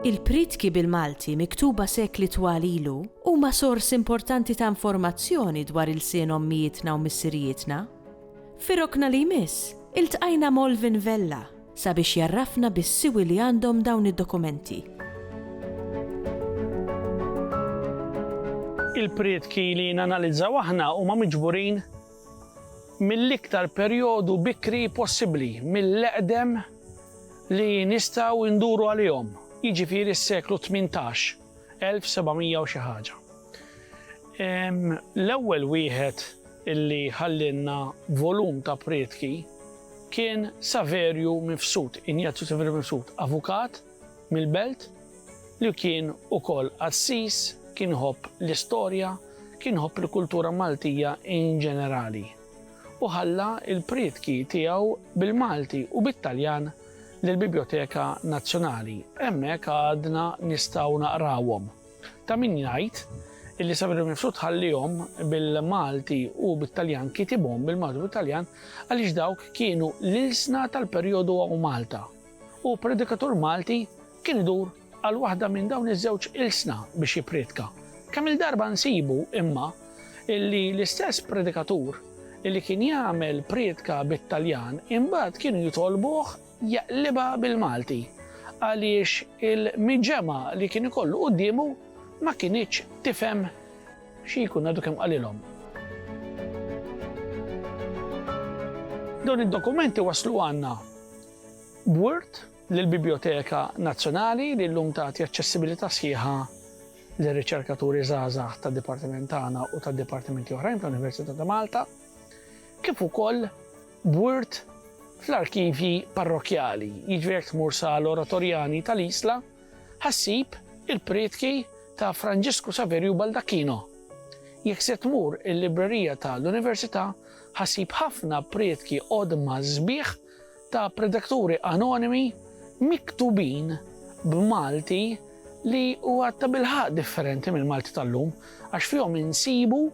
Il-pritki bil-Malti miktuba sekli twal ilu huma sors importanti ta' informazzjoni dwar il-sien ommijietna u missirijietna. Firokna li jmiss, iltqajna Molvin Vella sabiex jarrafna bis-siwi li għandhom dawn id-dokumenti. Il-pritki li nanalizzaw aħna huma miġburin mill-iktar perjodu bikri possibbli, mill-eqdem li nistgħu nduru għalihom. Jiġifieri s-seklu 18, 1700 u xi ħaġa. L-ewwel wieħed illi ħallinna volum ta' pritki kien Saverju Mifsud, Ignazio Saverju Mifsud, avukat mill-Belt li kien ukoll assis, kien ħobb l-istorja, kien ħobb il-kultura Maltija in ġenerali. U ħalla il-pritki tiegħu bil-Malti u bit-Taljan lill-Biblioteka Nazzjonali. Hemmhekk għadna nistgħu naqrawhom. Ta' min jgħid illi Saverju Mifsud ħallihom bil-Malti u bit-Taljan kitibhom bil-Malti u bit-Taljan għaliex dawk kienu l-ilsna tal-perjodu għaw Malta. U predikatur Malti kien idur għal waħda minn dawn iż-żewġ ilsna biex jipritka. Kemm il-darba nsibu imma illi l-istess predikatur illi kien jagħmel pritka bit-Taljan imbagħad kienu jitolbuh jaqliba bil-Malti għaliex il-miġema li kien ikollu qudiemu ma kienx tifhem xi jkun għadu kemm qalilhom. Dawn id-dokumenti waslu għandna b'Word lill-Biblioteka Nazzjonali li llum tagħti aċċessibilità sħiħa lir-riċerkaturi żgħażagħ tad-dipartiment tagħna u tad-dipartimenti oħrajn tal-Università ta' Malta, kif ukoll b'Word fl-arkivji parrokjali, jiġifieri tmur sal-Oratorjani tal-Isla, ħassib il-pritki ta' Franġisku Saverju Baldacchino. Jekk se tmur il-librerija tal-Università, ħassib ħafna pritki qodma sbieħ ta' predikatturi anonimi miktubin b'Malti li huwa ta' bilħaq differenti mill-Malti tal-lum, għax fihom insibu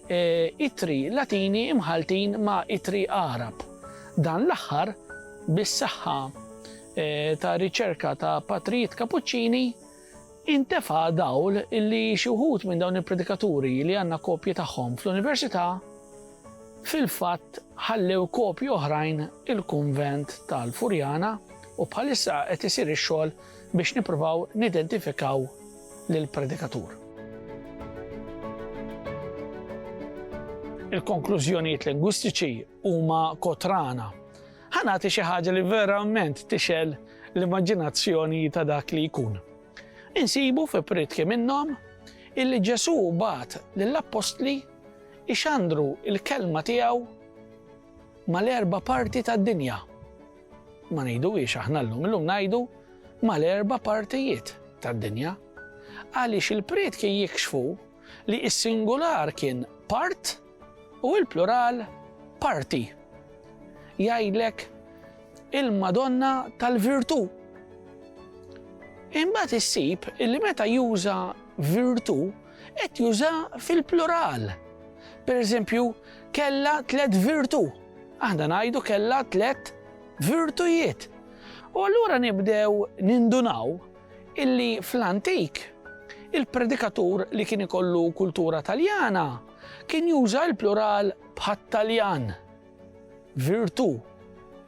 itri Latini imħaltin ma' itri Arab. Dan l-aħħar bis-saħħa ta' riċerka ta' Patrijiet Cappuccini intefa' dawl illi xi wħud minn dawn il-predikaturi li għandna kopji tagħhom fl-Università fil-fatt ħallew kopji oħrajn il-Kunvent tal-Furjana u bħalissa qed isir ix-xogħol biex nippruvaw nidentifikaw lill-predikatur. Il-konklużjonijiet lingwistiċi huma kotrana. Ħanati xi ħaġa li verament tixel l-immaġinazzjoni ta' dak li jkun. Insibu fi pritki minnhom illi Ġesu bagħat lill-Apostli ixandru il-kelma tiegħu mal-erba' parti tad-dinja. Ma ngħidux aħna llum ngħidu mal-erba' partijiet tad-dinja. Għaliex il-pritki jikxfu li s-singular kien part u l-plural parti. Jgħidlek il-Madonna tal-Virtù. Imbagħad issib illi meta juża virtù qed juża fil-plural. Pereżempju, kellha 3 virtù. Aħna ngħidu kellha 3 virtujiet. U allura nibdew nindunaw illi fl-antik il-predikatur li kien ikollu kultura Taljana kien juża l-plural bħat-Taljan. Virtù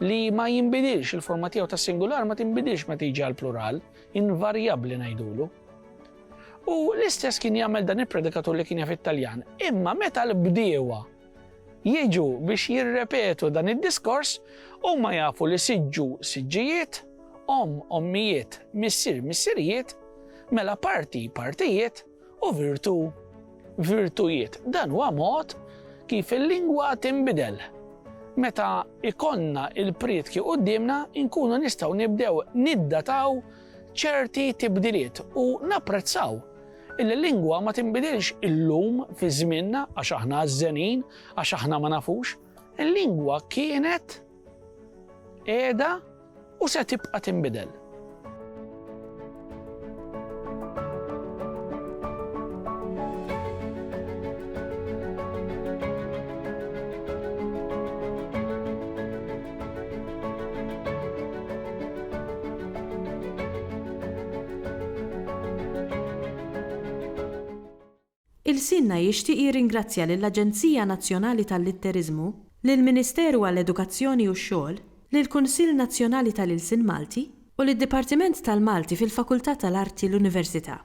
li ma jinbidilx il-forma tiegħu tas-singular ma tinbidilx meta tiġi għall-plural, invarjabbli ngħidulu. U l-istess kien jagħmel dan il-predikatur li kien jaf it-Taljan. Imma meta l-bdiewa jiġu biex jirrepetu dan id-diskors huma jafu li siġġu siġġijiet, ommijiet, missier missirijiet, mela partijiet u virtù virtujiet. Dan huwa mod kif il-lingwa tinbidel. Meta ikonna il-pritki qudiemna inkunu nistgħu nibdew niddataw ċerti tibdiliet u napprezzaw il-lingwa ma tinbidilx illum fi żmienna għax aħna għażenin, għax aħna ma nafux. Il-lingwa kienet qiegħda u se tibqa' tinbidel. Il-Sinna jixtieq jirringrazzja lill-Aġenzija Nazzjonali tal-Litterizmu, lill-Ministeru għall-Edukazzjoni u x-Xogħol, lill-Kunsill Nazzjonali tal-Ilsien Malti u lid-Dipartiment tal-Malti fil-Fakultà tal-Arti l-Università.